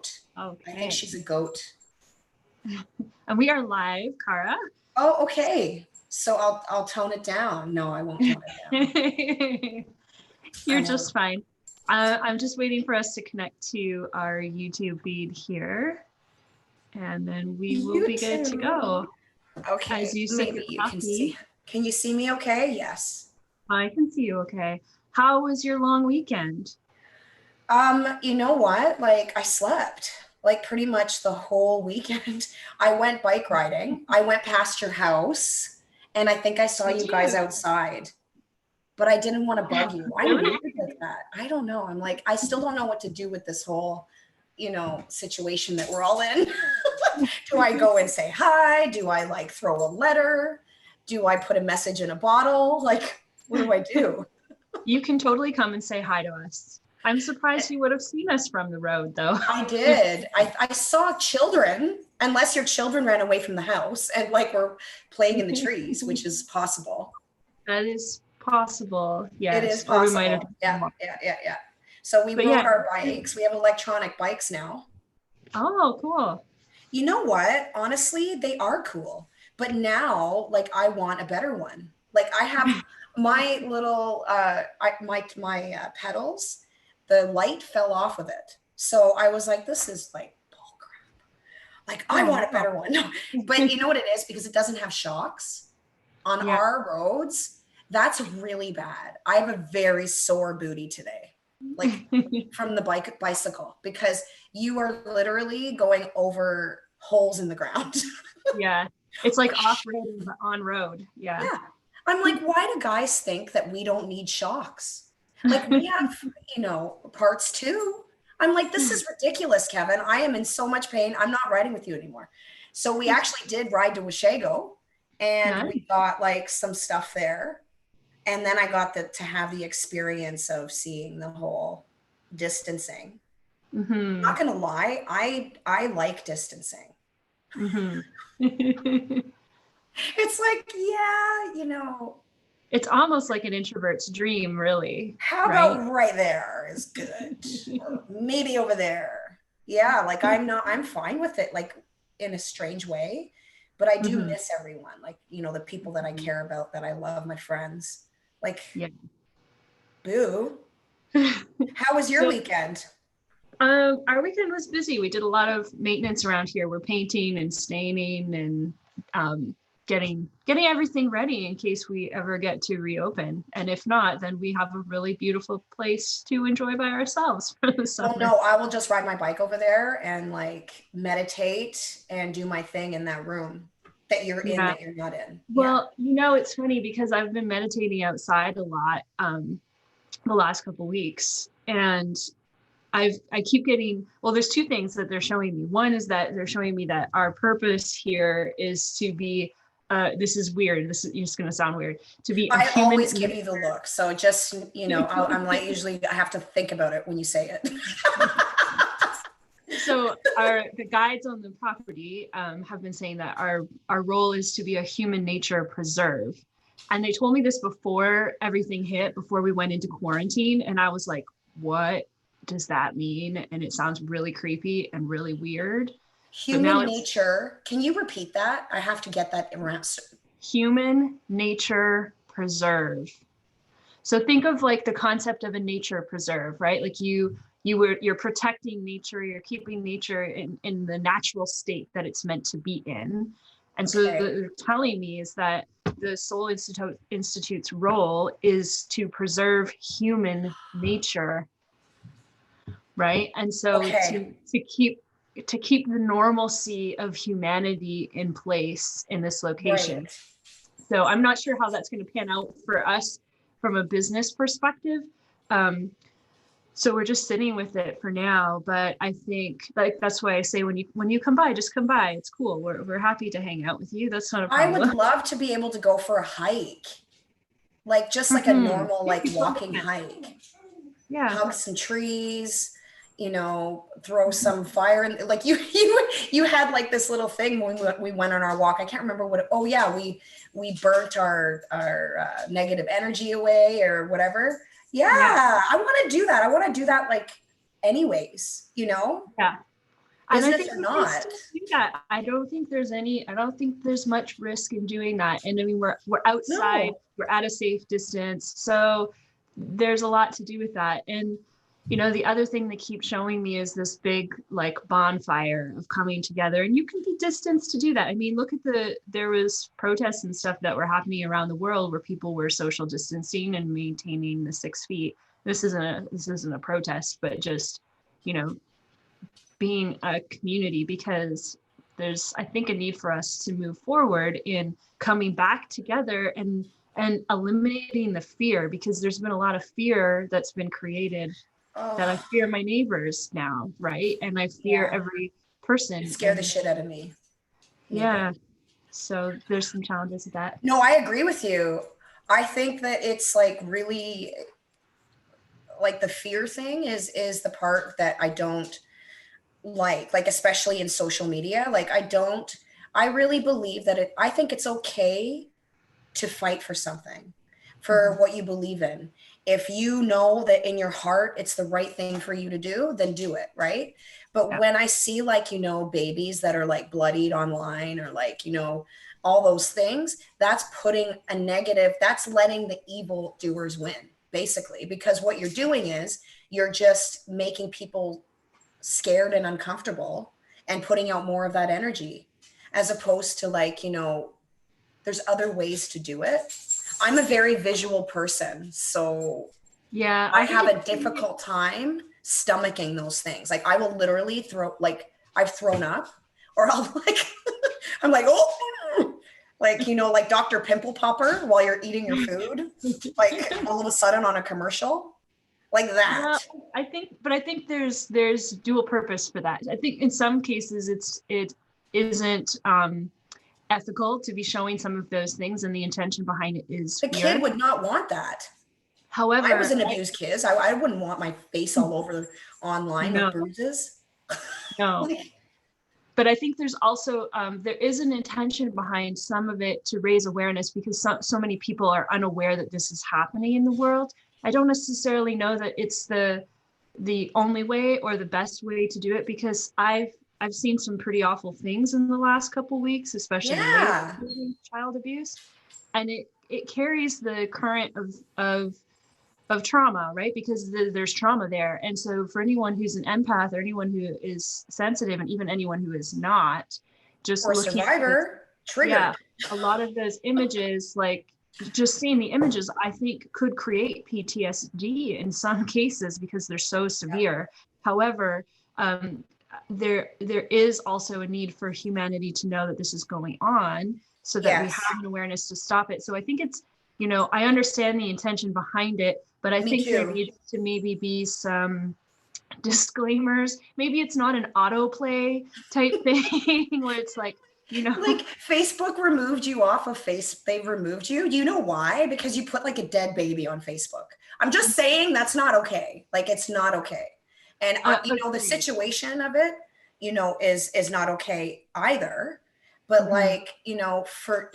goat. Okay. I think she's a goat. And we are live, Cara. Oh, okay. So I'll tone it down. No, I won't tone it down. You're just fine. I'm just waiting for us to connect to our YouTube feed here, and then we will be good to go. Okay, As you sip maybe your you coffee, can see. Can you see me okay? Yes. I can see you okay. How was your long weekend? You know what? Like I slept like pretty much the whole weekend. I went bike riding. I went past your house and I think I saw you guys outside, but I didn't want to bug you. I'm weird like that. I don't know. I'm like, I still don't know what to do with this whole, situation that we're all in. Do I go and say hi? Do I like throw a letter? Do I put a message in a bottle? Like, what do I do? You can totally come and say hi to us. I'm surprised you would have seen us from the road, though. I did. I saw children, unless your children ran away from the house and like were playing in the trees, which is possible. That is possible. Yes. It is Or we possible. might have. Yeah. So we rode our bikes. We have electronic bikes now. Oh, cool. You know what? Honestly, they are cool. But now, like, I want a better one. Like, I have my little, my pedals. The light fell off of it. So I was like, this is like bull crap. Like, I want a better one. But you know what it is? Because it doesn't have shocks on our roads. That's really bad. I have a very sore booty today, like from the bicycle, because you are literally going over holes in the ground. Yeah. It's like off-road but on road. Yeah. I'm like, why do guys think that we don't need shocks? Like we have, parts too. I'm like, this is ridiculous, Kevin. I am in so much pain. I'm not riding with you anymore. So we actually did ride to Washago and we got like some stuff there. And then I got to have the experience of seeing the whole distancing. I'm not going to lie. I like distancing. It's like, it's almost like an introvert's dream, really. How about right there is good. Or maybe over there. Yeah, like I'm fine with it, like in a strange way, but I do miss everyone. Like, the people that I care about, that I love, my friends. Like, boo. How was your weekend? Our weekend was busy. We did a lot of maintenance around here. We're painting and staining and getting everything ready in case we ever get to reopen. And if not, then we have a really beautiful place to enjoy by ourselves for the summer. Oh no, I will just ride my bike over there and like meditate and do my thing in that room that you're in, that you're not in. Well, it's funny because I've been meditating outside a lot the last couple of weeks, and I keep getting, there's two things that they're showing me. One is that they're showing me that our purpose here is to be, this is weird. This is just going to sound weird. To be I always give you the look. So just, I'm like, usually I have to think about it when you say it. So the guides on the property have been saying that our role is to be a human nature preserve. And they told me this before everything hit, before we went into quarantine. And I was like, what does that mean? And it sounds really creepy and really weird. Human nature. Can you repeat that? I have to get that around. Human nature preserve. So think of like the concept of a nature preserve, right? Like you're protecting nature, you're keeping nature in the natural state that it's meant to be in. And so what they're telling me is that the Soul Institute's role is to preserve human nature, right? And so to keep the normalcy of humanity in place in this location. So I'm not sure how that's going to pan out for us from a business perspective. So we're just sitting with it for now, but I think like that's why I say when you come by, just come by. It's cool. We're happy to hang out with you. That's not a problem. I would love to be able to go for a hike, like just like a normal like walking hike. Yeah, hug some trees, throw some fire in. Like you had like this little thing when we went on our walk. I can't remember what. We burnt our negative energy away or whatever. Yeah, I want to do that. I want to do that like anyways, Yeah. And I business think or we can not. still do that. I don't think there's much risk in doing that. And I mean, we're outside, No. we're at a safe distance. So there's a lot to do with that. And, you know, the other thing they keep showing me is this big like bonfire of coming together. And you can be distanced to do that. I mean, look at there was protests and stuff that were happening around the world where people were social distancing and maintaining the 6 feet. This isn't a protest, but just, you know, being a community, because there's, I think, a need for us to move forward in coming back together and eliminating the fear, because there's been a lot of fear that's been created, that I Oh, fear my neighbors now, right? And I fear yeah. every It person. scared the And shit out of me. Me too. yeah, so there's some challenges with that. No, I agree with you. I think that it's like really like the fear thing is the part that I don't like especially in social media. Like I really believe that I think it's okay to fight for something, for Mhm. what you believe in. If you know that in your heart it's the right thing for you to do, then do it, right? But Yeah. when I see babies that are like bloodied online or all those things, that's putting a negative, that's letting the evil doers win, basically, because what you're doing is you're just making people scared and uncomfortable and putting out more of that energy, as opposed to there's other ways to do it. I'm a very visual person, so Yeah, I I think have it's a difficult time stomaching those things. Like I will literally I've thrown up, or I'll I'm like, oh, like Dr. Pimple Popper while you're eating your food, like all of a sudden on a commercial, like that. well, I think there's dual purpose for that. I think in some cases it isn't ethical to be showing some of those things, and the intention behind it is The fear. kid would not want that. I was However, an abused kid. I wouldn't want my face all over online with no, bruises. no. Like, But I think there's also there is an intention behind some of it to raise awareness, because so many people are unaware that this is happening in the world. I don't necessarily know that it's the only way or the best way to do it, because I've seen some pretty awful things in the last couple weeks, especially related yeah, to child abuse, and it carries the current of trauma, right? Because there's trauma there. And so for anyone who's an empath, or anyone who is sensitive, and even anyone who is not, just or looking at this, survivor yeah, triggered. a lot of those images, like just seeing the images, I think could create PTSD in some cases because they're so Yeah. severe. However, there is also a need for humanity to know that this is going on, so that we Yes, have an awareness to stop it. So I think it's, you know, I understand the intention behind it, but I me think there too. needs to maybe be some disclaimers. Maybe it's not an autoplay type thing where it's like, you know, Like Facebook removed you off of They removed you. Do you know why? Because you put like a dead baby on Facebook. I'm just saying that's not okay. Like it's not okay. And the agreed. situation of it, is not okay either. But Mhm. for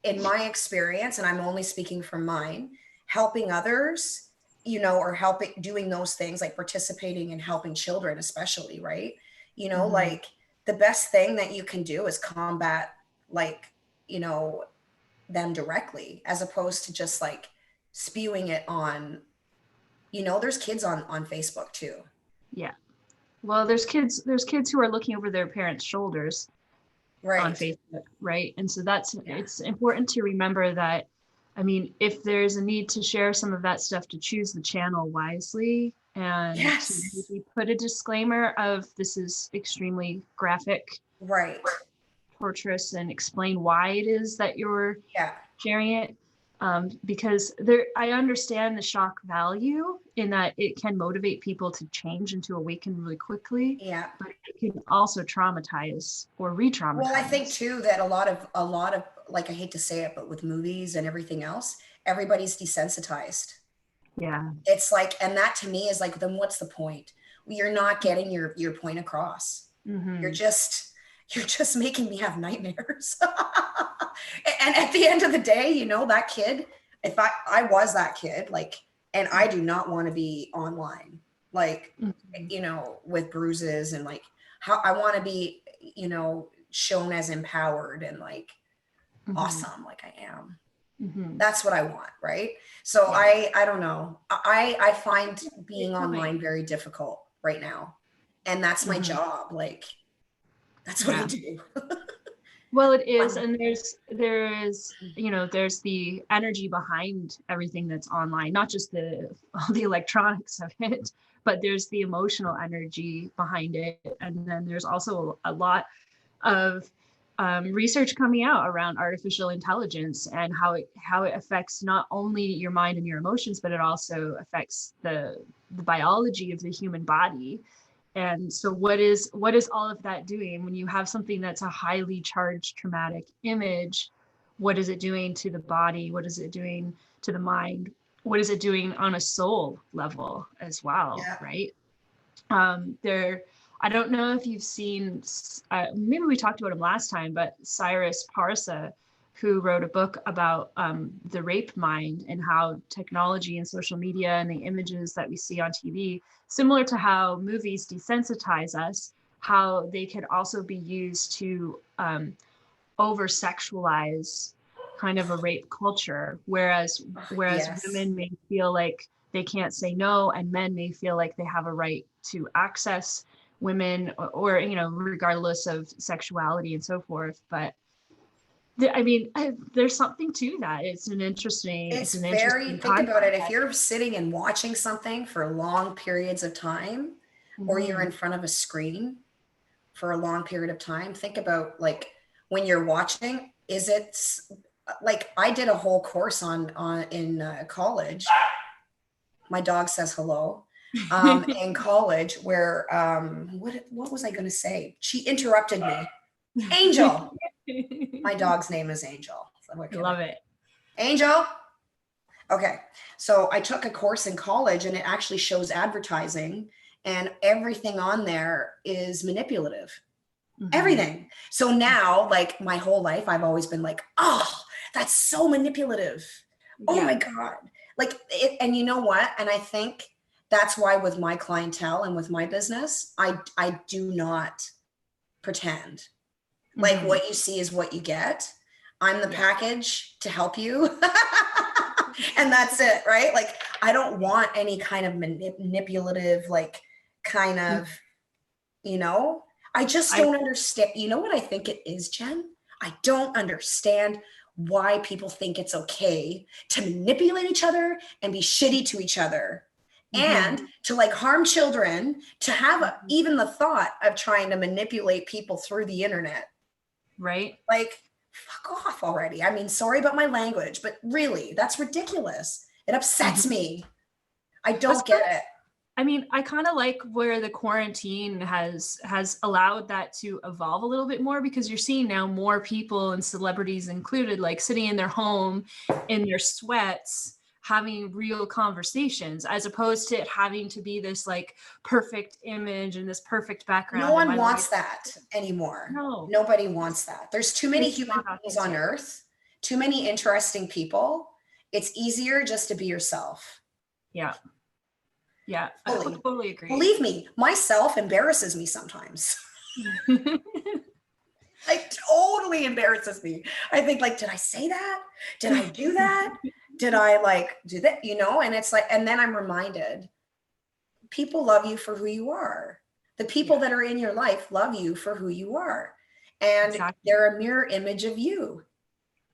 in my experience, and I'm only speaking from mine, helping others, or helping doing those things like participating and helping children, especially, right? Mhm. Like the best thing that you can do is combat like, you know, them directly, as opposed to just like spewing it on, there's kids on Facebook too. Yeah. Well, there's kids who are looking over their parents' shoulders on Right. Facebook, right? And so that's, Yeah. it's important to remember that, I mean, if there's a need to share some of that stuff, to choose the channel wisely, and to Yes. maybe put a disclaimer of this is extremely graphic, Right. torturous, and explain why it is that you're Yeah. sharing it. Because there, I understand the shock value in that it can motivate people to change and to awaken really quickly, Yeah. but it can also traumatize or Well, I think re-traumatize. too that a lot of like, I hate to say it, but with movies and everything else, everybody's desensitized. Yeah. It's like, and that to me is like, then what's the point? You're not getting your point across. You're Mm-hmm. just you're just making me have nightmares. And at the end of the day, that kid, if I was that kid, like, and I do not want to be online, like, Mm-hmm. with bruises and like, how I want to be, you know, shown as empowered and like awesome, like I am. That's what I want, right? So I don't know. I find being online very difficult right now. And that's my job. Like that's what I do. Well, it is, and there's you know, there's the energy behind everything that's online, not just all the electronics of it, but there's the emotional energy behind it, and then there's also a lot of research coming out around artificial intelligence and how it affects not only your mind and your emotions, but it also affects the biology of the human body. And so what is all of that doing when you have something that's a highly charged traumatic image? What is it doing to the body? What is it doing to the mind? What is it doing on a soul level as well? Yeah. Right. I don't know if you've seen, maybe we talked about him last time, but Cyrus Parsa, who wrote a book about the rape mind and how technology and social media and the images that we see on TV, similar to how movies desensitize us, how they could also be used to over-sexualize kind of a rape culture, whereas women may feel like they can't say no, and men may feel like they have a right to access women, or you know, regardless of sexuality and so forth. But I mean, there's something to that. It's an interesting Think about it. If you're sitting and watching something for long periods of time, or you're in front of a screen for a long period of time, think about like when you're watching, is it like I did a whole course in college. My dog says hello. In college where what was I going to say? She interrupted me. Angel. My dog's name is Angel. So I love it. Angel. Okay. So I took a course in college and it actually shows advertising, and everything on there is manipulative. Everything. So now, like my whole life, I've always been like, oh, that's so manipulative. Oh my God. Like it, and you know what? And I think that's why with my clientele and with my business, I do not pretend. Like what you see is what you get. I'm the package to help you. And that's it, right? Like I don't want any kind of manipulative, like kind of, you know, I just don't understand. You know what I think it is, Jen? I don't understand why people think it's okay to manipulate each other and be shitty to each other, and to like harm children, to have even the thought of trying to manipulate people through the internet. Right. Like, fuck off already. I mean, sorry about my language, but really, that's ridiculous. It upsets me. I don't get it. I mean, I kind of like where the quarantine has allowed that to evolve a little bit more, because you're seeing now more people, and celebrities included, like sitting in their home in their sweats having real conversations, as opposed to it having to be this like perfect image and this perfect background. No one wants that anymore. No. Nobody wants that. There's too many human beings on earth, too many interesting people. It's easier just to be yourself. Yeah. Yeah, I totally agree. Believe me, myself embarrasses me sometimes. Like totally embarrasses me. I think like, did I say that? Did I do that? Did I like do that? You know, and it's like, and then I'm reminded, people love you for who you are. The people that are in your life love you for who you are. And they're a mirror image of you.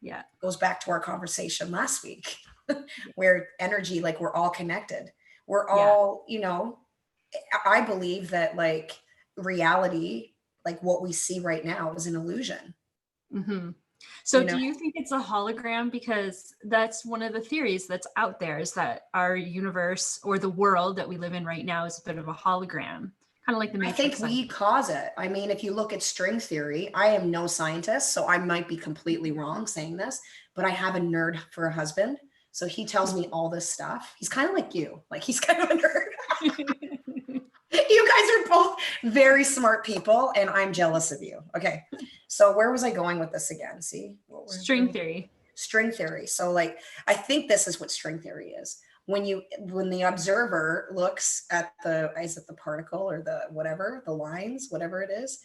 Yeah. Goes back to our conversation last week where energy, like we're all connected. We're all, you know, I believe that like reality, like what we see right now, is an illusion. So do you think it's a hologram? Because that's one of the theories that's out there, is that our universe, or the world that we live in right now, is a bit of a hologram, kind of like the Matrix. I think we cause it. I mean, if you look at string theory, I am no scientist, so I might be completely wrong saying this, but I have a nerd for a husband. So he tells me all this stuff. He's kind of like you, like he's kind of a nerd. You guys are both very smart people, and I'm jealous of you. Okay. So where was I going with this again? See? String theory. String theory. So like, I think this is what string theory is. when the observer looks at is it the particle or the whatever, the lines, whatever it is,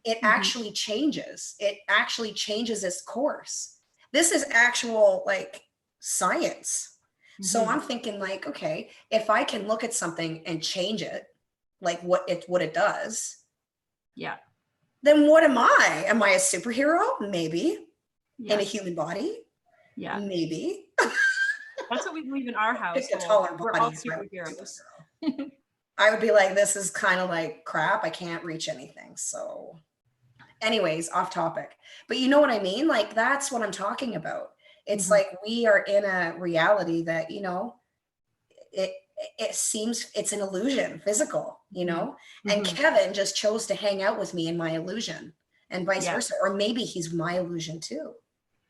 it actually changes. It actually changes its course. This is actual like science. So I'm thinking like, okay, if I can look at something and change it, like what it does, yeah, then what am I? Am I a superhero? Maybe. yes. In a human body? Yeah. Maybe. That's what we believe in our house. We're all superheroes. I would be like, this is kind of like crap. I can't reach anything. So anyways, off topic. But you know what I mean? Like, that's what I'm talking about. It's like we are in a reality that, you know, it seems it's an illusion, physical, you know, and Kevin just chose to hang out with me in my illusion and vice versa. Or maybe he's my illusion too.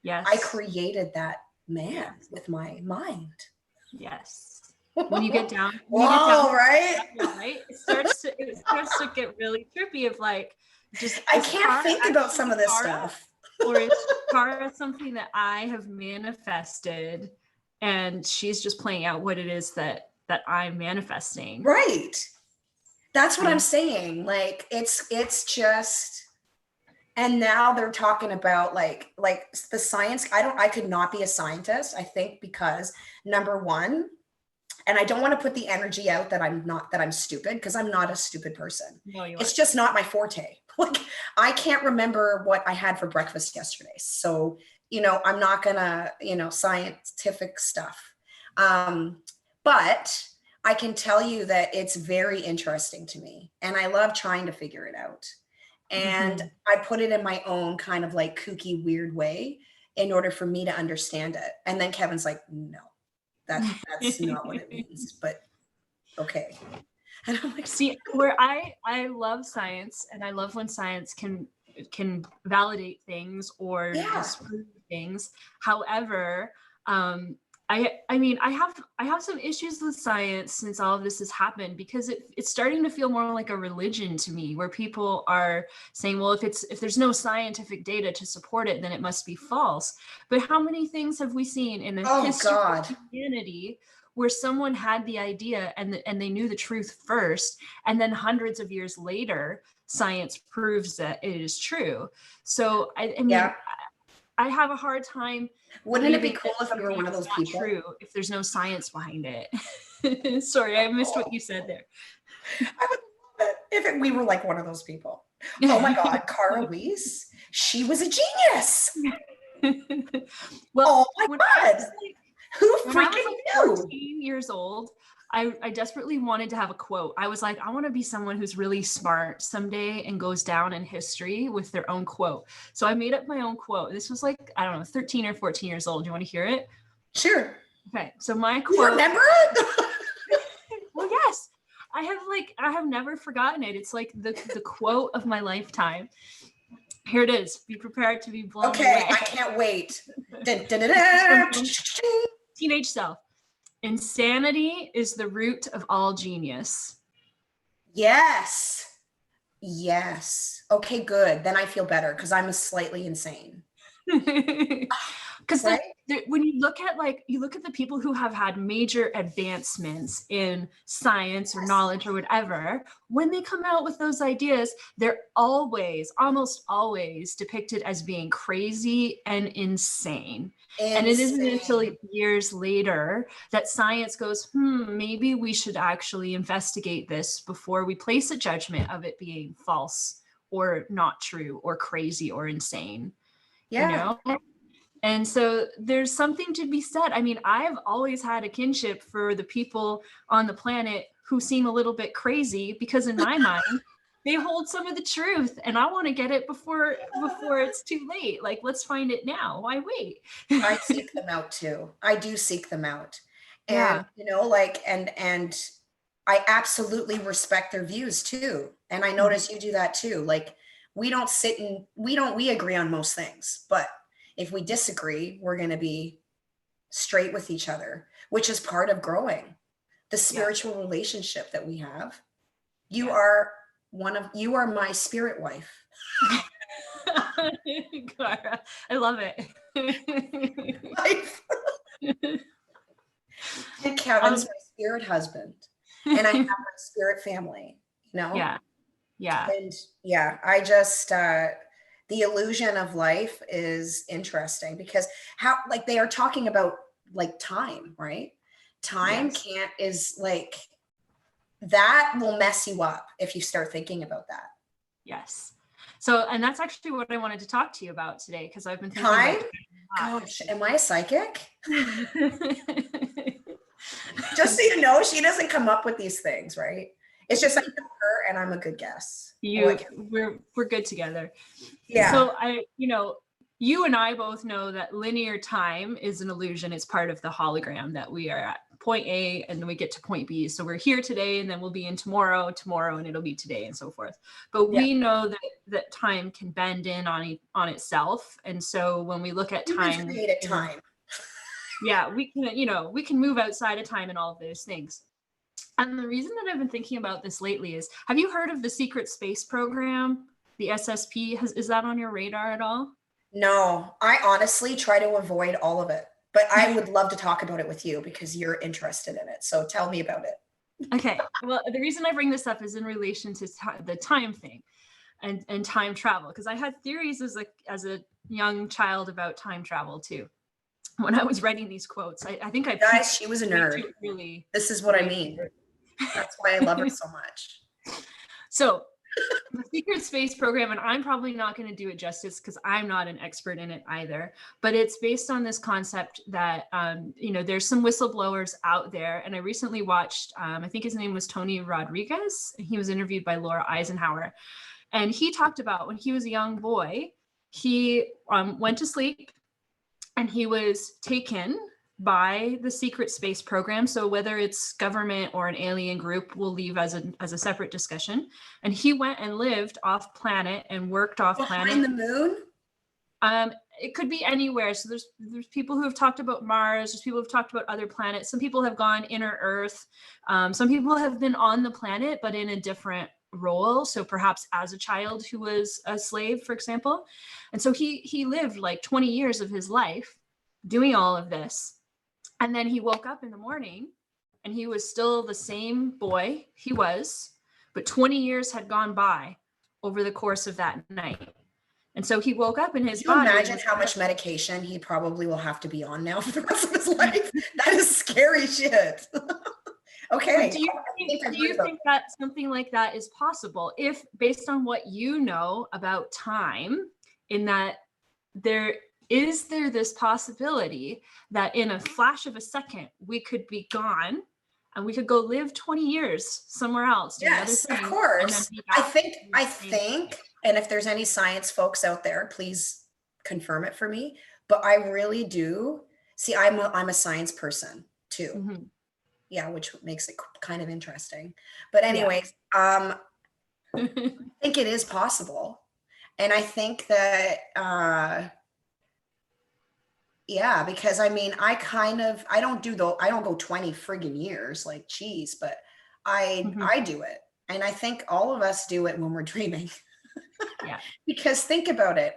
Yes. I created that man with my mind. Yes. When you get down, right? It starts to get really trippy of like, just I can't think about some of this stuff. Or is Cara something that I have manifested and she's just playing out what it is that I'm manifesting? Right. That's what I'm saying. Like it's just, and now they're talking about like the science. I could not be a scientist, I think, because number one, and I don't want to put the energy out that I'm stupid, because I'm not a stupid person. No, you it's just not my forte. Like I can't remember what I had for breakfast yesterday. So, you know, I'm not gonna, you know, scientific stuff. But I can tell you that it's very interesting to me and I love trying to figure it out. And I put it in my own kind of like kooky, weird way in order for me to understand it. And then Kevin's like, no, that's not what it means, but okay. And I'm like, see, where I love science and I love when science can validate things or disprove things. However, I mean, I have some issues with science since all of this has happened, because it's starting to feel more like a religion to me, where people are saying, well, if there's no scientific data to support it, then it must be false. But how many things have we seen in the history of humanity where someone had the idea and they knew the truth first, and then hundreds of years later, science proves that it is true? So I mean, I have a hard time. Wouldn't it be cool if you were one of those people? True, if there's no science behind it. Sorry, I missed what you said there. I would love it if we were like one of those people. Oh my God, Cara Weiss, she was a genius. Well, oh my God. Who freaking knew? 14 years old, I desperately wanted to have a quote. I was like, I want to be someone who's really smart someday and goes down in history with their own quote. So I made up my own quote. This was like, I don't know, 13 or 14 years old. Do you want to hear it? Sure. Okay. So my quote. You remember it? Well, yes. I have never forgotten it. It's like the quote of my lifetime. Here it is. Be prepared to be blown away. I can't wait. Teenage self. Insanity is the root of all genius. Yes. Okay, good. Then I feel better because I'm slightly insane. Because when you look at the people who have had major advancements in science or knowledge or whatever, when they come out with those ideas, they're almost always depicted as being crazy and insane. And it isn't until years later that science goes, maybe we should actually investigate this before we place a judgment of it being false or not true or crazy or insane. Yeah. You know? And so there's something to be said. I mean, I've always had a kinship for the people on the planet who seem a little bit crazy, because in my mind, they hold some of the truth and I want to get it before it's too late. Like, let's find it now. Why wait? I seek them out too. I do seek them out. And, you know, like, and I absolutely respect their views too. And I notice you do that too. Like, we agree on most things, but if we disagree, we're going to be straight with each other, which is part of growing the spiritual relationship that we have. You are my spirit wife. Cara, I love it. And Kevin's my spirit husband, and I have my spirit family, you know? Yeah. Yeah. And yeah, I just, the illusion of life is interesting because how, like, they are talking about like time, right? Time Yes. is like, that will mess you up if you start thinking about that. Yes. So, and that's actually what I wanted to talk to you about today, because I've been thinking Time? about Gosh, am I a psychic? time. Just so you know, she doesn't come up with these things, right? It's just I know her and I'm a good guess. We're good together. Yeah. So you and I both know that linear time is an illusion. It's part of the hologram, that we are at point A and then we get to point B. So we're here today and then we'll be in tomorrow, and it'll be today, and so forth. But we know that time can bend in on itself. And so when we look at time, created time. Yeah, we can move outside of time and all of those things. And the reason that I've been thinking about this lately is, have you heard of the secret space program, the SSP? Is that on your radar at all? No, I honestly try to avoid all of it, but I would love to talk about it with you because you're interested in it. So tell me about it. Okay. Well, the reason I bring this up is in relation to the time thing and time travel, because I had theories as a young child about time travel too. When I was writing these quotes, I think Guys, she was a nerd. Really, this is what I mean. That's why I love her so much. So the secret space program, and I'm probably not going to do it justice because I'm not an expert in it either, but it's based on this concept that there's some whistleblowers out there. And I recently watched, I think his name was Tony Rodriguez, and he was interviewed by Laura Eisenhower, and he talked about when he was a young boy, he went to sleep and he was taken by the secret space program. So whether it's government or an alien group, we'll leave as a separate discussion. And he went and lived off planet and worked off planet. Behind the moon? It could be anywhere. So there's people who have talked about Mars. There's people who have talked about other planets. Some people have gone inner Earth. Some people have been on the planet, but in a different role. So perhaps as a child who was a slave, for example. And so he lived like 20 years of his life doing all of this. And then he woke up in the morning and he was still the same boy he was, but 20 years had gone by over the course of that night. And so he woke up in his body. Can you imagine how much medication he probably will have to be on now for the rest of his life? That is scary shit. Okay. Do you think that something like that is possible, if based on what you know about time, in that there this possibility that in a flash of a second we could be gone and we could go live 20 years somewhere else? Yes, of course. I think, and if there's any science folks out there, please confirm it for me. But I really do see. I'm a science person too. Mm-hmm. Yeah, which makes it kind of interesting. But anyways, I think it is possible, and I think that. Yeah, because I mean, I don't go 20 friggin' years like geez, but I do it. And I think all of us do it when we're dreaming. Yeah. Because think about it,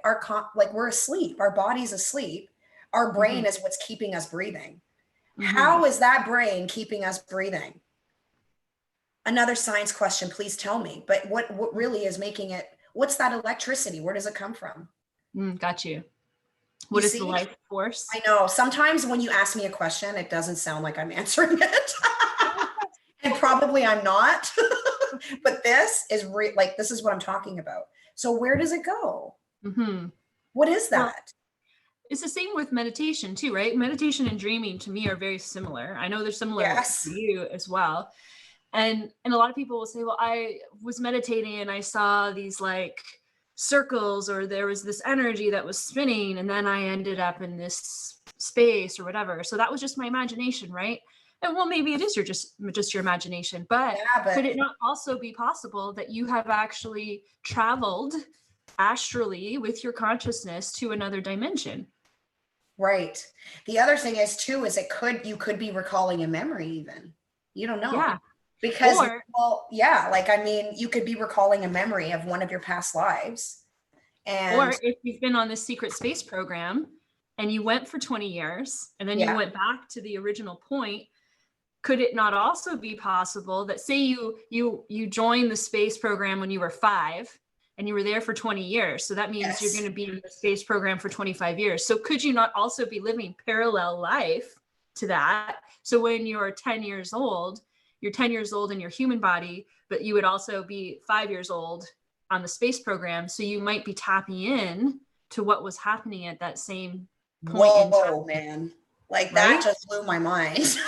we're asleep, our body's asleep, our brain is what's keeping us breathing. How is that brain keeping us breathing? Another science question, please tell me. But what really is making it, what's that electricity? Where does it come from? Got you. What is the life force? I know. Sometimes when you ask me a question, it doesn't sound like I'm answering it. And probably I'm not. But this is this is what I'm talking about. So where does it go? What is that? Well, it's the same with meditation too, right? Meditation and dreaming to me are very similar. I know they're similar to you as well. And a lot of people will say, well, I was meditating and I saw these like circles, or there was this energy that was spinning, and then I ended up in this space or whatever. So that was just my imagination, right? And well, maybe it is just your imagination, but could it not also be possible that you have actually traveled astrally with your consciousness to another dimension? Right. The other thing is too, is you could be recalling a memory even. You don't know. Yeah. Because, I mean, you could be recalling a memory of one of your past lives. Or if you've been on this secret space program and you went for 20 years and then you went back to the original point, could it not also be possible that, say you joined the space program when you were 5 and you were there for 20 years, so that means you're going to be in the space program for 25 years. So could you not also be living parallel life to that? So when you're 10 years old, you're 10 years old in your human body, but you would also be 5 years old on the space program. So you might be tapping in to what was happening at that same point in time. Whoa, man. Like, right? That just blew my mind.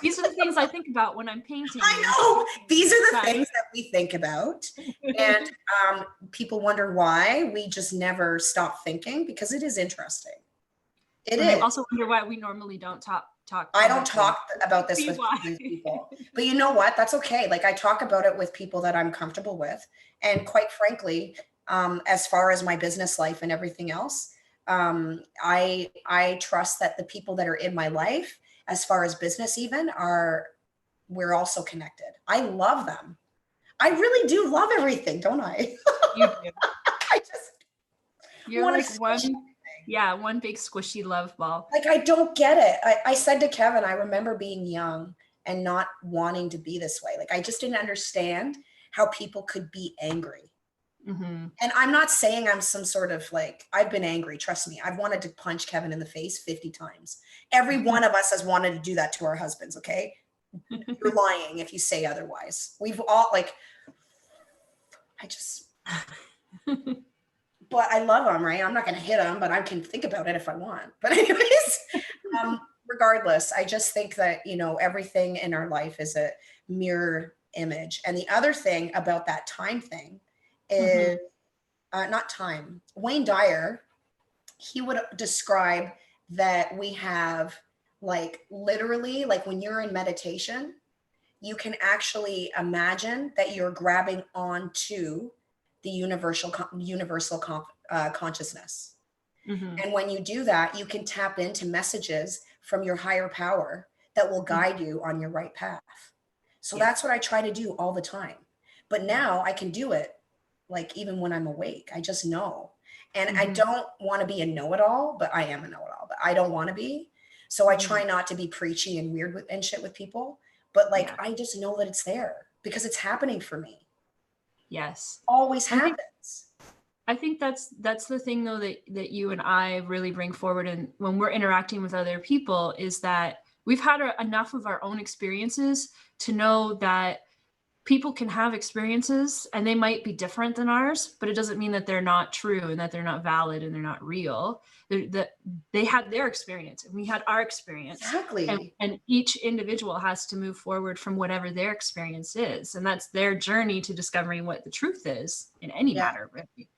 These are the things I think about when I'm painting. I know. These are the things that we think about. And people wonder why we just never stop thinking, because it is interesting. It is. I also wonder why we normally don't talk. I don't talk about this with people. But you know what? That's okay. Like, I talk about it with people that I'm comfortable with. And quite frankly, as far as my business life and everything else, I trust that the people that are in my life, as far as business even, we're also connected. I love them. I really do love everything, don't I? You do. You're like one big squishy love ball. Like, I don't get it. I said to Kevin, I remember being young and not wanting to be this way. Like, I just didn't understand how people could be angry. Mm-hmm. And I'm not saying I'm some sort of like, I've been angry. Trust me. I've wanted to punch Kevin in the face 50 times. Every one of us has wanted to do that to our husbands. Okay. You're lying if you say otherwise. We've all but I love him, right? I'm not going to hit him, but I can think about it if I want. But anyways, regardless, I just think that, everything in our life is a mirror image. And the other thing about that time thing is not time. Wayne Dyer, he would describe that we have, like, literally, like, when you're in meditation, you can actually imagine that you're grabbing onto the universal consciousness. Mm-hmm. And when you do that, you can tap into messages from your higher power that will guide you on your right path. So that's what I try to do all the time. But now I can do it, like, even when I'm awake. I just know. And I don't want to be a know-it-all, but I am a know-it-all, but I don't want to be. So I try not to be preachy and weird and shit with people. But I just know that it's there because it's happening for me. Yes. Always happens. I think that's the thing, though, that you and I really bring forward, and when we're interacting with other people, is that we've had enough of our own experiences to know that people can have experiences and they might be different than ours, but it doesn't mean that they're not true and that they're not valid and they're not real. They had their experience and we had our experience. Exactly. And each individual has to move forward from whatever their experience is. And that's their journey to discovering what the truth is in any matter, really.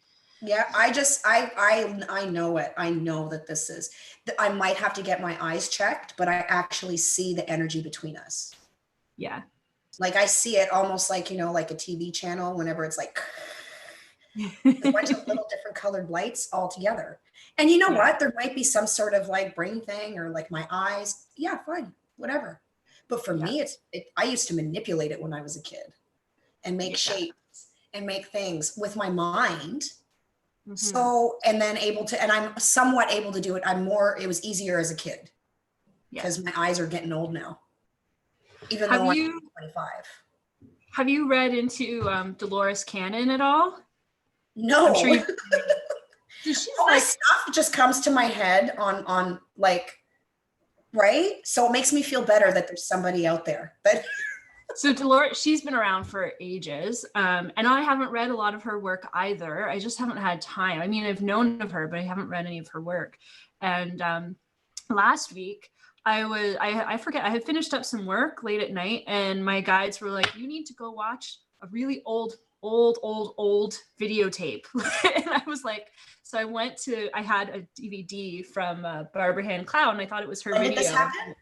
Yeah, I know it. I know that this is, I might have to get my eyes checked, but I actually see the energy between us. Yeah. Like, I see it almost like, like a TV channel, whenever it's like a bunch of little different colored lights all together. And you know what? There might be some sort of like brain thing or like my eyes. Yeah, fine, whatever. But for me, I used to manipulate it when I was a kid and make shapes and make things with my mind. Mm-hmm. So, and then and I'm somewhat able to do it. it was easier as a kid because my eyes are getting old now. Even though I'm 25. Have you read into Dolores Cannon at all? No. I'm sure all this stuff just comes to my head on like, right? So it makes me feel better that there's somebody out there. But so Dolores, she's been around for ages. And I haven't read a lot of her work either. I just haven't had time. I mean, I've known of her, but I haven't read any of her work. And last week, I forget, I had finished up some work late at night and my guides were like, you need to go watch a really old videotape. And I was like, so I had a DVD from Barbara Hand Cloud and I thought it was her video. Did this happen?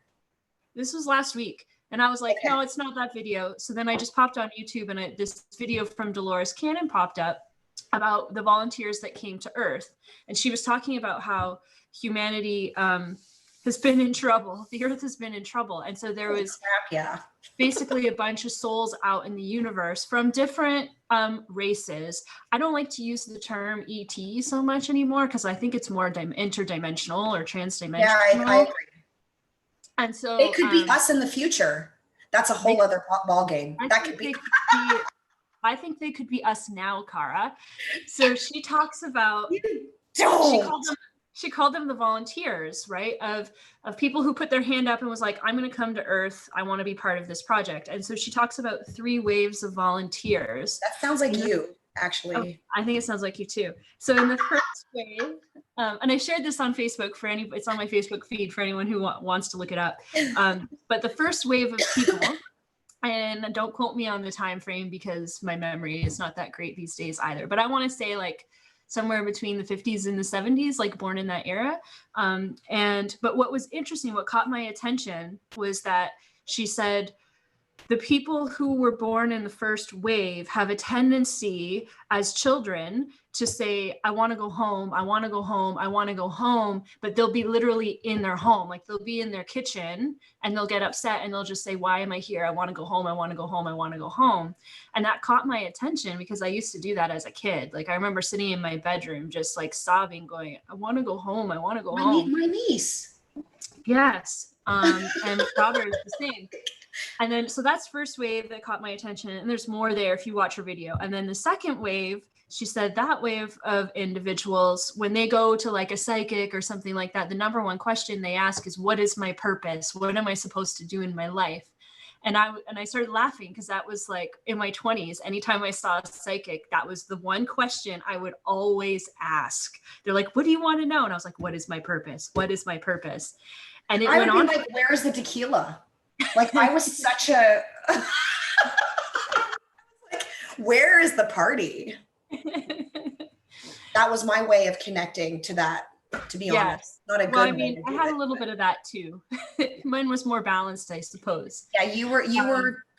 This was last week. And I was like, no, it's not that video. So then I just popped on YouTube and this video from Dolores Cannon popped up about the volunteers that came to Earth. And she was talking about how humanity, has been in trouble. The earth has been in trouble. And so there was basically a bunch of souls out in the universe from different races. I don't like to use the term ET so much anymore because I think it's more interdimensional or transdimensional. Yeah, I agree. And so they could be us in the future. That's a whole other ball game. That could be. I think they could be us now, Cara. So she talks about. She called them the volunteers, right? Of people who put their hand up and was like, I'm going to come to Earth. I want to be part of this project. And so she talks about 3 waves of volunteers. That sounds like you, actually. I think it sounds like you too. So in the first wave, and I shared this on Facebook it's on my Facebook feed for anyone who wants to look it up. But the first wave of people, and don't quote me on the time frame because my memory is not that great these days either. But I want to say like somewhere between the 50s and the 70s, like born in that era. But what was interesting, what caught my attention was that she said, the people who were born in the first wave have a tendency as children to say, I want to go home, I want to go home, I want to go home, but they'll be literally in their home. Like they'll be in their kitchen and they'll get upset and they'll just say, why am I here? I want to go home, I want to go home, I want to go home. And that caught my attention because I used to do that as a kid. Like I remember sitting in my bedroom, just like sobbing, going, I want to go home, I want to go home. My niece. Yes. And my daughter is the same. And then, so that's first wave that caught my attention. And there's more there if you watch her video. And then the second wave, she said that wave of individuals, when they go to like a psychic or something like that, the number one question they ask is, what is my purpose? What am I supposed to do in my life? And I started laughing because that was like in my 20s. Anytime I saw a psychic, that was the one question I would always ask. They're like, what do you want to know? And I was like, what is my purpose? What is my purpose? And it went on. Like, where's the tequila? Like I was such a like, where is the party? That was my way of connecting to that, to be honest. Not a good I mean, I had a little bit of that too. Mine was more balanced, I suppose. Yeah, you were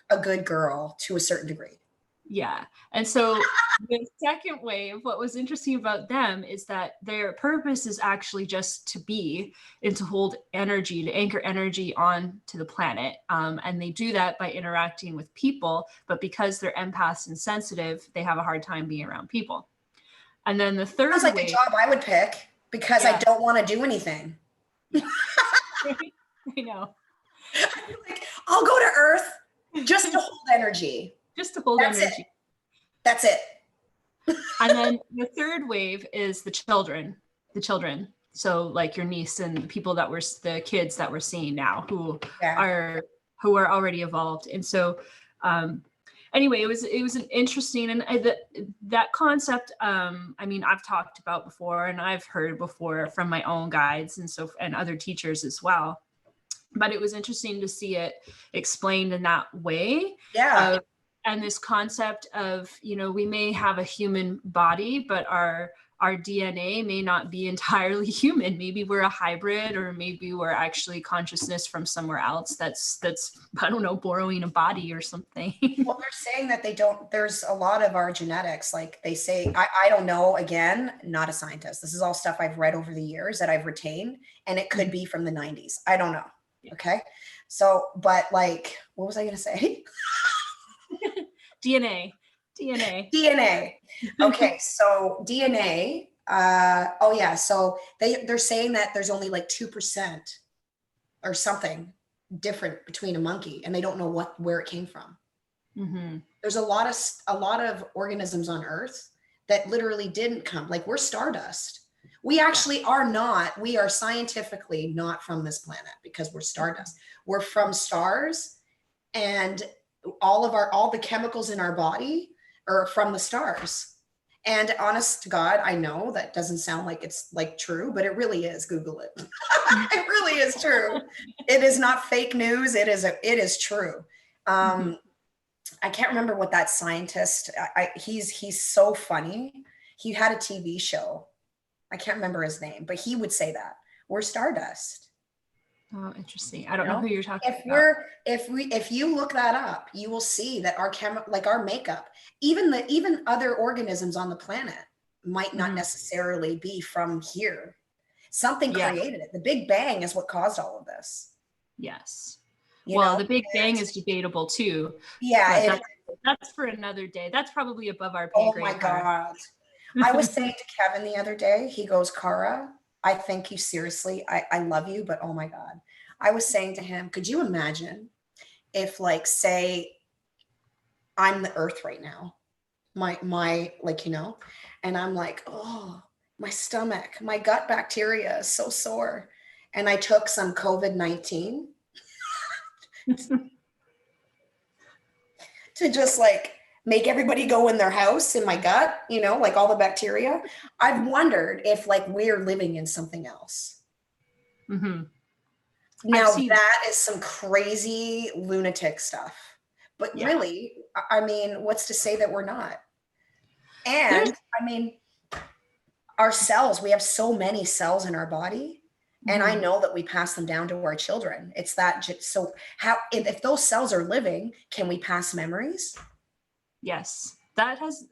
a good girl to a certain degree. Yeah. And so the second wave, what was interesting about them is that their purpose is actually just to be and to hold energy, to anchor energy on to the planet. And they do that by interacting with people, but because they're empaths and sensitive, they have a hard time being around people. And then the third wave. Sounds like a job I would pick because I don't want to do anything. I know. Like, I'll go to Earth just to hold energy. Just to hold energy. That's it. And then the third wave is the children. So like your niece and the people that were the kids that we're seeing now who are already evolved. And so anyway, it was an interesting, and that concept, I mean, I've talked about before and I've heard before from my own guides and other teachers as well. But it was interesting to see it explained in that way. Yeah. And this concept of, we may have a human body, but our DNA may not be entirely human. Maybe we're a hybrid, or maybe we're actually consciousness from somewhere else that's I don't know, borrowing a body or something. Well, they're saying that there's a lot of our genetics, like they say, I don't know, again, not a scientist. This is all stuff I've read over the years that I've retained, and it could be from the 90s. I don't know. Okay. So, but like, what was I going to say? DNA. Okay. So DNA, so they're saying that there's only like 2% or something different between a monkey, and they don't know where it came from. Mm-hmm. There's a lot of organisms on Earth that literally didn't come, like we're stardust. We actually we are scientifically not from this planet because we're stardust. We're from stars, and all the chemicals in our body are from the stars. And honest to God, I know that doesn't sound like it's like true, but it really is. Google it. It really is true. It is not fake news. It is true. I can't remember what that scientist, he's so funny. He had a TV show. I can't remember his name, but he would say that we're stardust. Oh, interesting. I don't know who you're talking about. If you look that up, you will see that our makeup, even other organisms on the planet might not necessarily be from here. Something Yeah. created it. The Big Bang is what caused all of this. Yes. You Well, know, the Big Bang and is debatable too, yeah, but it. that's for another day. That's probably above our pay Oh my grade, Cara. God. I was saying to Kevin the other day, he goes, Cara, I thank you seriously. I love you, but oh my God. I was saying to him, could you imagine if, like, say I'm the earth right now, my like, and I'm like, oh, my stomach, my gut bacteria is so sore. And I took some COVID-19 to just like make everybody go in their house in my gut, like all the bacteria. I've wondered if like we're living in something else. Mm-hmm. I've Now seen, that is some crazy lunatic stuff. But yeah. really, I mean, what's to say that we're not? There's, And I mean, our cells, we have so many cells in our body. And I mhm. know that we pass them down to our children. It's that. So how, if those cells are living, can we pass memories? Yes,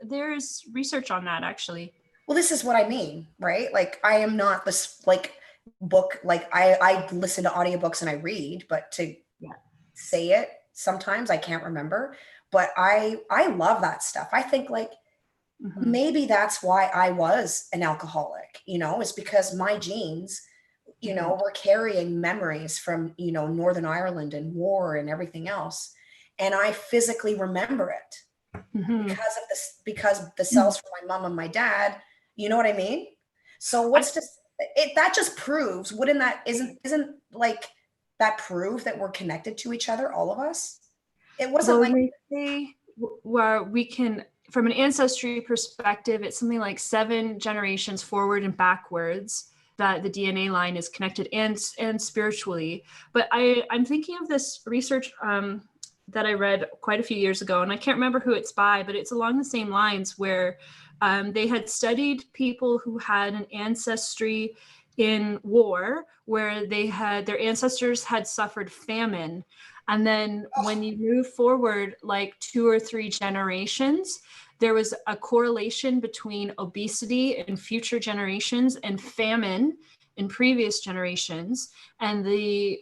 there's research on that actually. Well, this is what I mean, right? Like I am not this like book, like I listen to audiobooks and I read, but to Yeah. say it sometimes I can't remember. But I love that stuff. I think like Mm-hmm. maybe that's why I was an alcoholic, is because my genes, Mm-hmm. were carrying memories from, Northern Ireland and war and everything else. And I physically remember it Mm-hmm. because the cells from my mom and my dad, you know what I mean? So I what's just it that just proves, wouldn't that isn't like that prove that we're connected to each other, all of us? It wasn't Well, like they say where we can, from an ancestry perspective, it's something like 7 generations forward and backwards that the DNA line is connected and spiritually. But I'm thinking of this research that I read quite a few years ago, and I can't remember who it's by, but it's along the same lines where they had studied people who had an ancestry in war, where their ancestors had suffered famine, and then when you move forward like 2 or 3 generations, there was a correlation between obesity in future generations and famine in previous generations. And the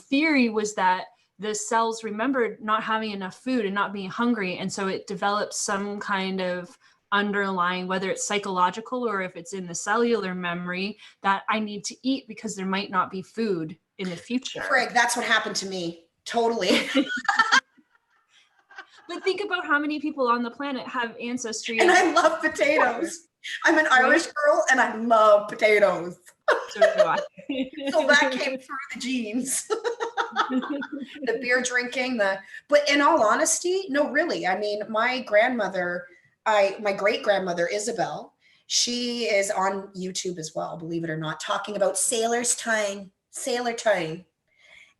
theory was that the cells remembered not having enough food and not being hungry. And so it developed some kind of underlying, whether it's psychological or if it's in the cellular memory, that I need to eat because there might not be food in the future. Craig, that's what happened to me. Totally. But think about how many people on the planet have ancestry And of I love war, potatoes. I'm an right? Irish girl and I love potatoes. So do I. So that came through the genes. The beer drinking, but in all honesty, no, really. I mean, my grandmother, my great grandmother Isabel, she is on YouTube as well, believe it or not, talking about sailor time.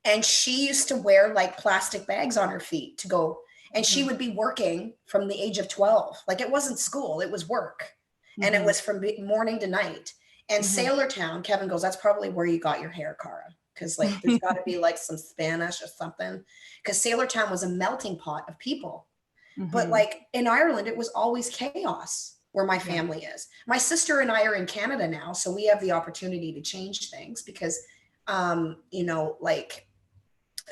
And she used to wear like plastic bags on her feet to go, and she Mhm. would be working from the age of 12. Like it wasn't school, it was work. And it Mhm. was from morning to night. And Mhm. Sailor Town, Kevin goes, that's probably where you got your hair, Cara. Because like there's got to be like some Spanish or something. Because Sailor Town was a melting pot of people. But Mhm. like in Ireland, it was always chaos where my Yeah. family is. My sister and I are in Canada now, so we have the opportunity to change things because, like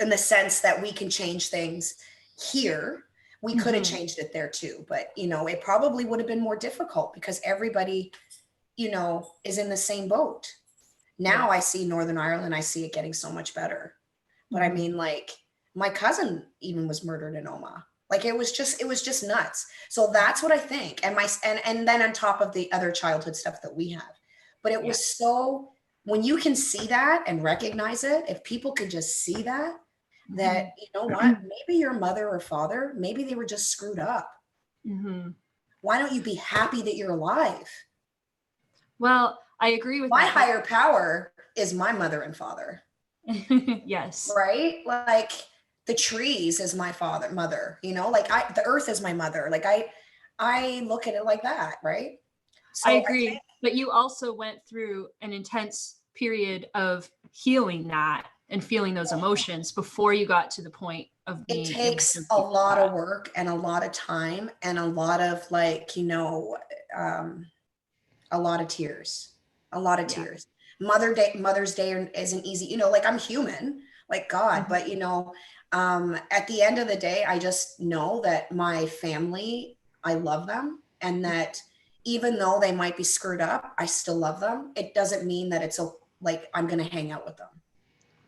in the sense that we can change things here. We could have Mhm. changed it there too, but it probably would have been more difficult because everybody, is in the same boat. Yeah. Now I see Northern Ireland, I see it getting so much better. But I Mhm. mean, like my cousin even was murdered in Oma. Like it was just nuts. So that's what I think. And then on top of the other childhood stuff that we have. But it Yeah. was so when you can see that and recognize it, if people could just see that Mhm. you know what, maybe your mother or father, maybe they were just screwed up. Mhm. Why don't you be happy that you're alive? Well, I agree with My that. higher power is my mother and father, Yes. right? Like the trees is my father, mother, like the earth is my mother. Like I look at it like that, right? I So I agree. think But you also went through an intense period of healing that and feeling those emotions before you got to the point of it being able to takes a be lot that. of work and a lot of time and a lot of like, um, a lot of tears, a lot of Yeah. tears. Mother's Day isn't easy, you know, like I'm human, like God, but you know, at the end of the day, I just know that my family, I love them, and that even though they might be screwed up, I still love them. It doesn't mean that it's like I'm going to hang out with them.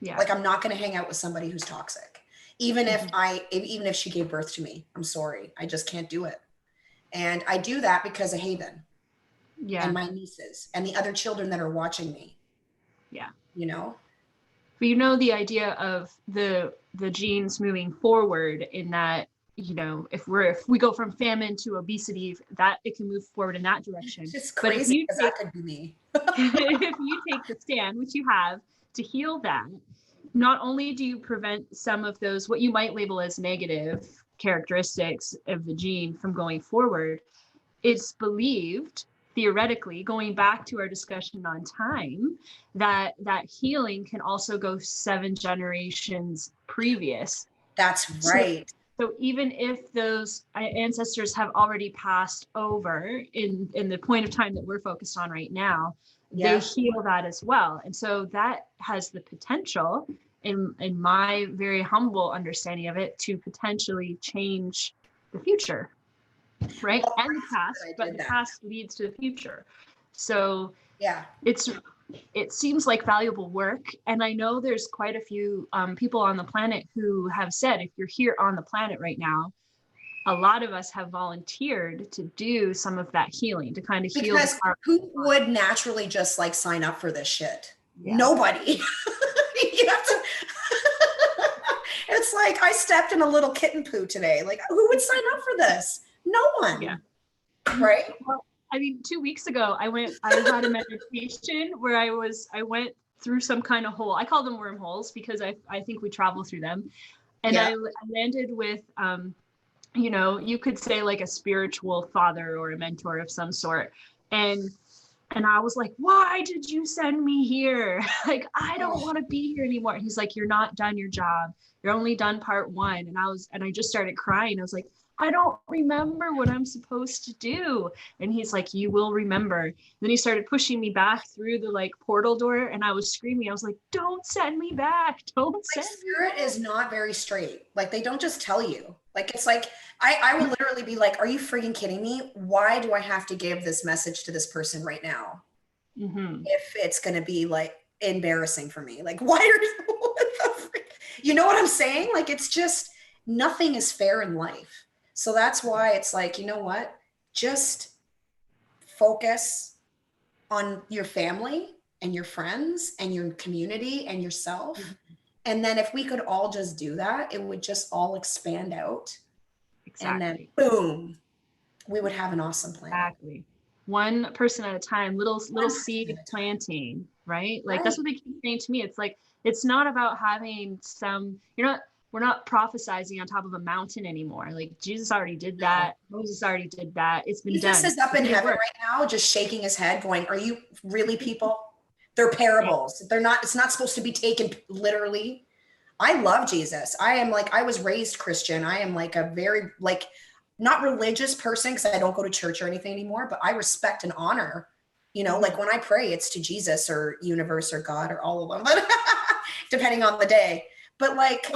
Yeah. Like I'm not going to hang out with somebody who's toxic. Even if she gave birth to me, I'm sorry. I just can't do it. And I do that because of Haven Yeah. and my nieces and the other children that are watching me. Yeah. You know? But you know, the idea of the genes moving forward, in that, you know, if we go from famine to obesity, that it can move forward in that direction. It's just But if crazy you because take, that could be me. if you take the stand, which you have, to heal that, not only do you prevent some of those, what you might label as negative characteristics of the gene from going forward, it's believed, theoretically, going back to our discussion on time, that healing can also go 7 generations previous. That's right. So even if those ancestors have already passed over in the point of time that we're focused on right now, they heal that as well. And so that has the potential, in my very humble understanding of it, to potentially change the future. Right? Well, and the past, but the past leads to the future. So it seems like valuable work. And I know there's quite a few people on the planet who have said, if you're here on the planet right now, a lot of us have volunteered to do some of that healing, to kind of heal. Because who would naturally just like sign up for this shit? Yeah. Nobody. You have to. It's like I stepped in a little kitten poo today. Like, who would sign up for this? No one. Yeah. Right. Well, I mean, 2 weeks ago, I had a meditation where I went through some kind of hole. I call them wormholes because I think we travel through them. And I landed with, you know, you could say like a spiritual father or a mentor of some sort. And I was like, why did you send me here? Like, I don't want to be here anymore. And he's like, you're not done your job. You're only done part 1. And I just started crying. I was like, I don't remember what I'm supposed to do. And he's like, you will remember. Then he started pushing me back through the like portal door, and I was screaming. I was like, don't send me back. Don't send me back. Spirit is not very straight. Like, they don't just tell you. Like, it's like, I will literally be like, are you freaking kidding me? Why do I have to give this message to this person right now? If it's going to be like embarrassing for me? Like, why are you, you know what I'm saying? Like, it's just, nothing is fair in life. So that's why it's like, you know what? Just focus on your family and your friends and your community and yourself. And then if we could all just do that, it would just all expand out. Exactly. And then boom, we would have an awesome planet. Exactly. One person at a time, little seed planting, right? Like that's what they keep saying to me. It's like, it's not about having we're not prophesizing on top of a mountain anymore. Like Jesus already did that. Moses already did that. It's been done. Jesus is up in heaven right now, just shaking his head going, are you really people? They're parables. They're not, it's not supposed to be taken literally. I love Jesus. I was raised Christian. I am like a very, like, not religious person because I don't go to church or anything anymore, but I respect and honor, you know, like when I pray, it's to Jesus or universe or God or all of them, but depending on the day. But like,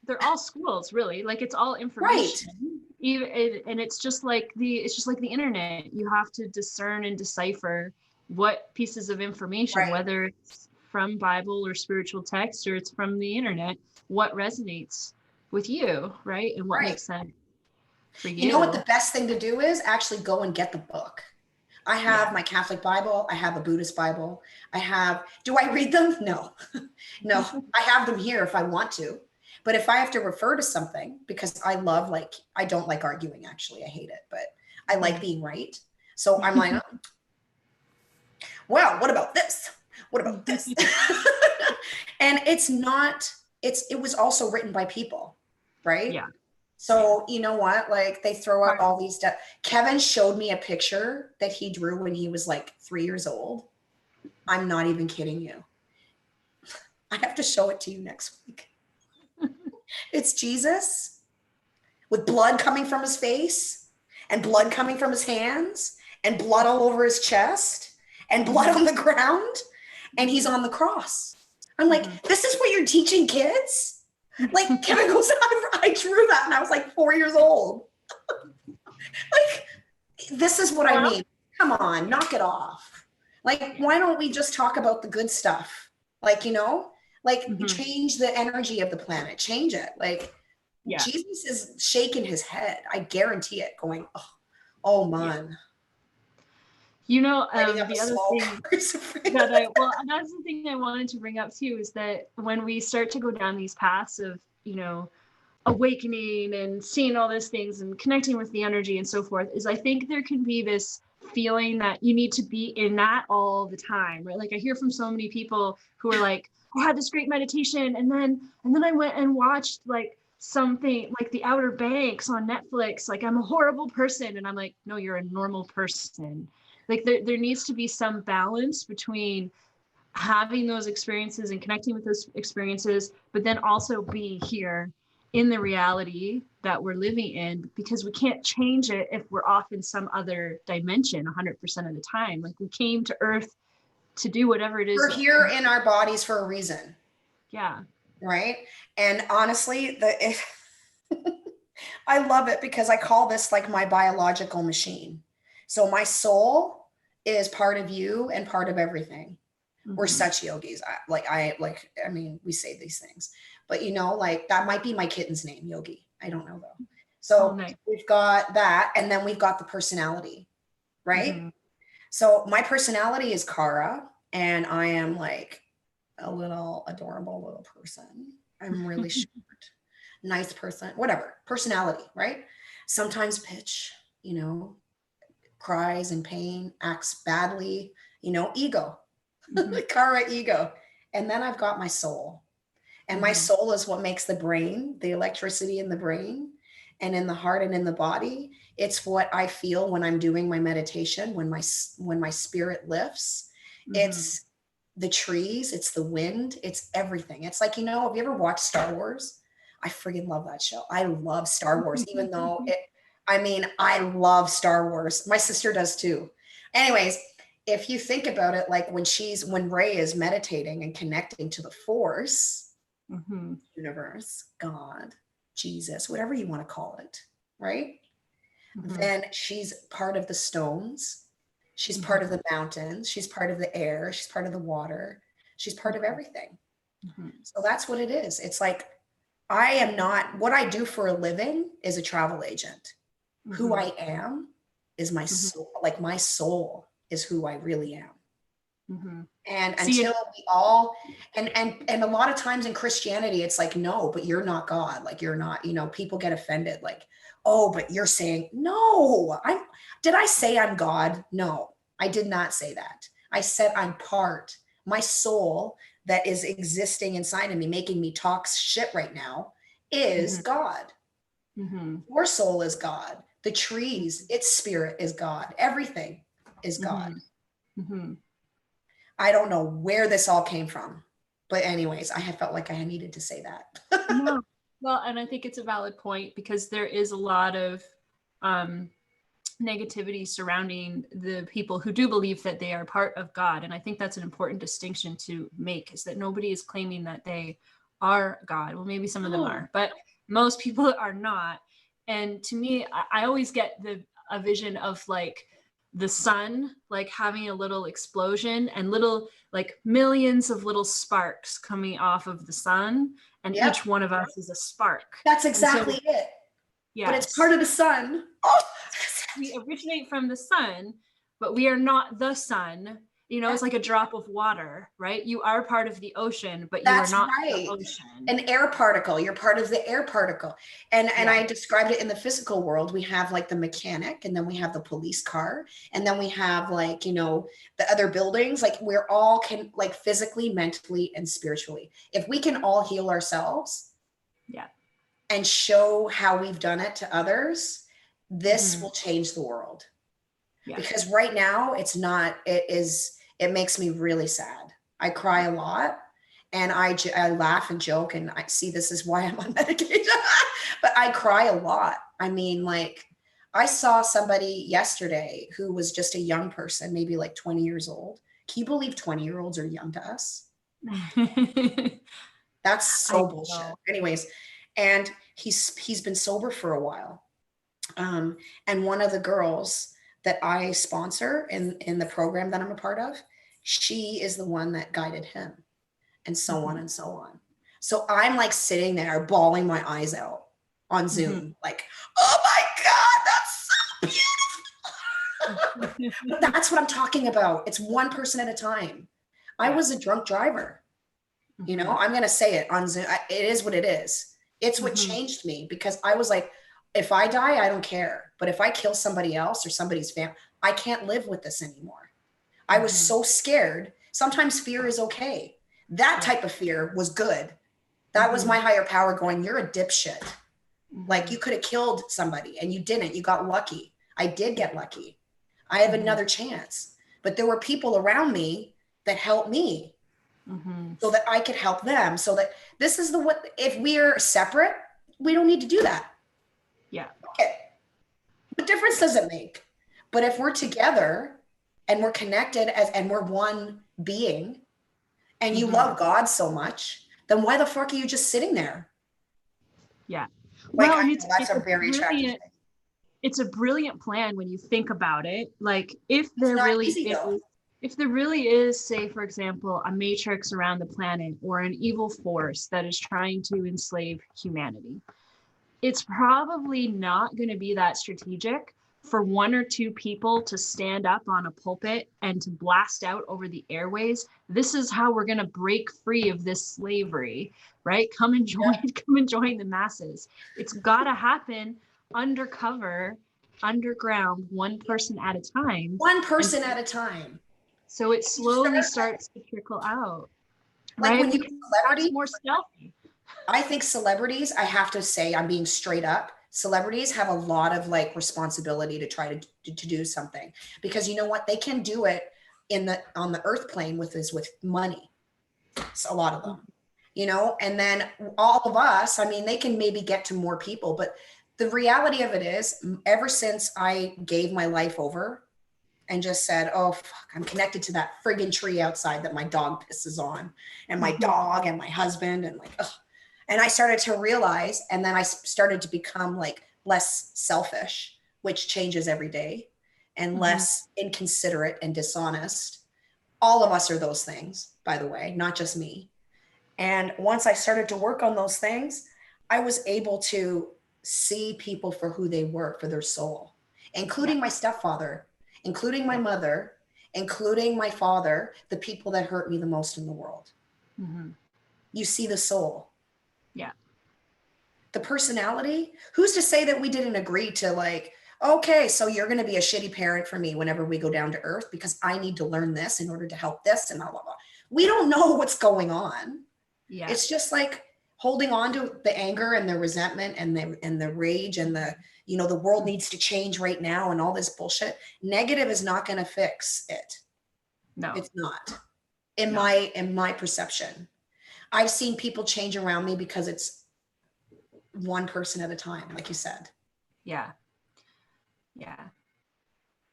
they're all schools, really. Like it's all information. Right. And it's just like the internet. You have to discern and decipher what pieces of information, whether it's from Bible or spiritual text or it's from the internet, what resonates with you, right? And what makes sense for you. You know what the best thing to do is? Actually go and get the book. I have my Catholic Bible. I have a Buddhist Bible. Do I read them? No, no, I have them here if I want to. But if I have to refer to something, because I don't like arguing, actually, I hate it, but I like being right. So I'm like, well, what about this? What about this? And it was also written by people, right? Yeah. So you know what, like they throw out all these stuff. Kevin showed me a picture that he drew when he was like 3 years old. I'm not even kidding you. I have to show it to you next week. It's Jesus with blood coming from his face and blood coming from his hands and blood all over his chest and blood on the ground. and he's on the cross. I'm like, this is what you're teaching kids? Like Kevin goes, I drew that and I was like 4 years old. Like, this is what I mean. Come on, knock it off. Like, why don't we just talk about the good stuff? Like, you know, like change the energy of the planet, change it. Like, Jesus is shaking his head. I guarantee it, going, oh man. You know, the other thing that's the thing I wanted to bring up too, is that when we start to go down these paths of, you know, awakening and seeing all these things and connecting with the energy and so forth, is I think there can be this feeling that you need to be in that all the time, right? Like I hear from so many people who are like, I had this great meditation and then I went and watched like something like The Outer Banks on Netflix, like I'm a horrible person. And I'm like, no, you're a normal person. Like there needs to be some balance between having those experiences and connecting with those experiences, but then also be here in the reality that we're living in, because we can't change it if we're off in some other dimension 100% of the time. Like we came to Earth to do whatever it is. We're here in our bodies for a reason. Yeah. Right. And honestly, I love it because I call this like my biological machine. So my soul is part of you and part of everything. We're such yogis. I mean, we say these things, but you know, like that might be my kitten's name, Yogi. I don't know though. So we've got that. And then we've got the personality, right? So my personality is Cara, and I am like a little adorable little person. I'm really short, nice person, whatever, personality, right? Sometimes bitch, you know, cries in pain, acts badly, you know, ego. Cara ego. And then I've got my soul. And my soul is what makes the brain, the electricity in the brain and in the heart and in the body. It's what I feel when I'm doing my meditation, when my spirit lifts. It's the trees, it's the wind, it's everything. It's like, you know, have you ever watched Star Wars? I freaking love that show. I love Star Wars, even though I love Star Wars. My sister does too. Anyways, if you think about it, like when Rey is meditating and connecting to the force, universe, God, Jesus, whatever you want to call it, right? Then she's part of the stones. She's part of the mountains. She's part of the air. She's part of the water. She's part of everything. So that's what it is. It's like, I am not, what I do for a living is a travel agent. Who I am is my soul. Like my soul is who I really am. And until we all, and a lot of times in Christianity, it's like, no, but you're not God. Like you're not, you know, people get offended. Like, oh, but you're saying, no, did I say I'm God? No, I did not say that. I said I'm part, my soul that is existing inside of me, making me talk shit right now is God. Your soul is God. The trees, its spirit is God. Everything is God. I don't know where this all came from, but anyways, I have felt like I needed to say that. No. Well, and I think it's a valid point, because there is a lot of negativity surrounding the people who do believe that they are part of God. And I think that's an important distinction to make, is that nobody is claiming that they are God. Well, maybe some of them are, but most people are not. And to me, I always get a vision of like the sun, like having a little explosion and little, like millions of little sparks coming off of the sun. And each one of us is a spark. That's exactly it. Yeah. But it's part of the sun. We originate from the sun, but we are not the sun. You know, it's like a drop of water, right? You are part of the ocean, but you are not the ocean. An air particle. You're part of the air particle. And I described it in the physical world. We have like the mechanic, and then we have the police car, and then we have like, you know, the other buildings. Like we're all can like physically, mentally, and spiritually. If we can all heal ourselves and show how we've done it to others, this will change the world. Because right now it makes me really sad. I cry a lot, and I laugh and joke, and I see this is why I'm on medication, but I cry a lot. I mean, like I saw somebody yesterday who was just a young person, maybe like 20 years old, Can you believe 20-year-olds are young to us? That's I so bullshit. know. Anyways, and he's been sober for a while. And one of the girls that I sponsor in the program that I'm a part of, she is the one that guided him, and so on and so on. So I'm like sitting there bawling my eyes out on Zoom, like, oh my God, that's so beautiful. But that's what I'm talking about. It's one person at a time. I was a drunk driver. You know, I'm going to say it on Zoom. It is what it is. It's what changed me, because I was like, if I die, I don't care. But if I kill somebody else or somebody's family, I can't live with this anymore. I was so scared. Sometimes fear is okay. That type of fear was good. That was my higher power going, you're a dipshit. Like, you could have killed somebody and you didn't. You got lucky. I did get lucky. I have another chance. But there were people around me that helped me so that I could help them. So that this is if we're separate, we don't need to do that. Yeah. Okay. What difference does it make? But if we're together and we're connected and we're one being, and you love God so much, then why the fuck are you just sitting there? Yeah. Like, Well, and that's a very attractive thing. It's a brilliant plan when you think about it. Like, if there really is, say, for example, a matrix around the planet or an evil force that is trying to enslave humanity, it's probably not going to be that strategic for one or two people to stand up on a pulpit and to blast out over the airways, this is how we're going to break free of this slavery, right? Come and join the masses. It's got to happen undercover, underground, one person at a time. One person at a time. So it slowly starts to trickle out. Like, right? when you celebrity, more stealthy. I think celebrities, I have to say, I'm being straight up, celebrities have a lot of like responsibility to try to do something, because you know what, they can do it on the earth plane with money. It's a lot of them, you know, and then all of us, I mean, they can maybe get to more people, but the reality of it is, ever since I gave my life over and just said, oh fuck, I'm connected to that friggin' tree outside that my dog pisses on, and my dog and my husband, and like, ugh. And I started to realize, and then I started to become like less selfish, which changes every day, and less inconsiderate and dishonest. All of us are those things, by the way, not just me. And once I started to work on those things, I was able to see people for who they were, for their soul, including my stepfather, including my mother, including my father, the people that hurt me the most in the world. You see the soul. Yeah. The personality, who's to say that we didn't agree to like, okay, so you're going to be a shitty parent for me whenever we go down to earth because I need to learn this in order to help this and blah, blah, blah. We don't know what's going on. Yeah. It's just like holding on to the anger and the resentment and the rage and the, you know, the world needs to change right now and all this bullshit. Negative is not going to fix it. No, it's not. In my perception. I've seen people change around me because it's one person at a time, like you said. Yeah. Yeah.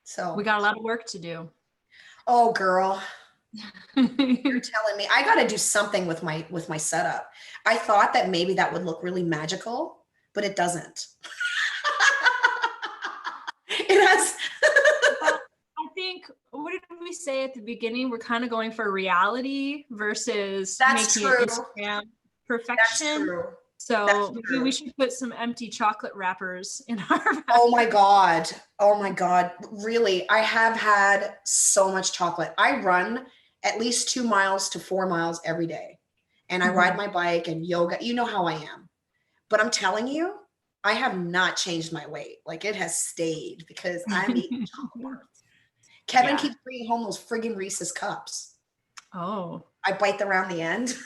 So we got a lot of work to do. Oh, girl. You're telling me I got to do something with my setup. I thought that maybe that would look really magical, but it doesn't. It has. I think, what did we say at the beginning? We're kind of going for reality versus making Instagram perfection. That's true. So maybe we should put some empty chocolate wrappers in our bag. Oh my God. Oh my God. Really, I have had so much chocolate. I run at least 2 miles to 4 miles every day. And I ride my bike and yoga. You know how I am. But I'm telling you, I have not changed my weight. Like, it has stayed because I'm eating chocolate. Kevin keeps bringing home those friggin' Reese's cups. Oh. I bite around the end.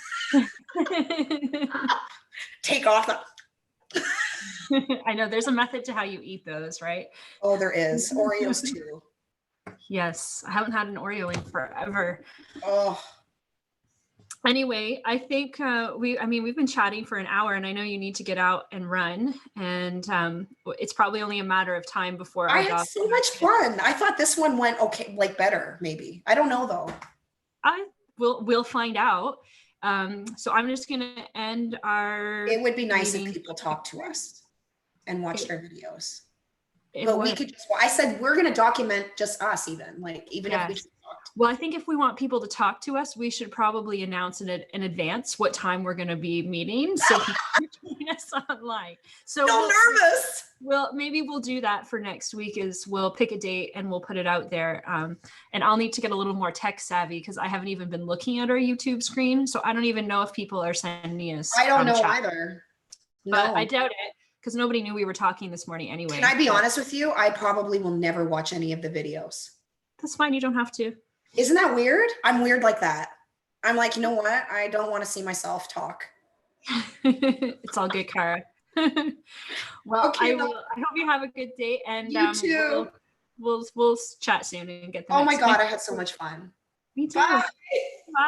Take off the. I know there's a method to how you eat those, right? Oh, there is. Oreos too. Yes. I haven't had an Oreo in forever. Oh. Anyway, I think we've been chatting for an hour, and I know you need to get out and run, and it's probably only a matter of time before I had so much fun. I thought this one went okay, like better, maybe. I don't know though. We'll find out. So I'm just gonna end our. It would be nice meeting. if people talk to us and watched our videos. It But we would. could just, I said, we're going to document just us even, like, even if we Yes. just talked. Well, I think if we want people to talk to us, we should probably announce in advance what time we're going to be meeting, so people can join us online. So nervous. Maybe we'll do that for next week. Is we'll pick a date and we'll put it out there. And I'll need to get a little more tech savvy because I haven't even been looking at our YouTube screen, so I don't even know if people are sending us. I don't know either. But no. I doubt it, because nobody knew we were talking this morning anyway. Can I be honest with you? I probably will never watch any of the videos. That's fine. You don't have to. Isn't that weird? I'm weird like that. I'm like, you know what? I don't want to see myself talk. It's all good, Cara. Well, okay, I hope you have a good day, and you too. We'll chat soon and get the. Oh my God, I had so much fun. Me too. Bye. Bye.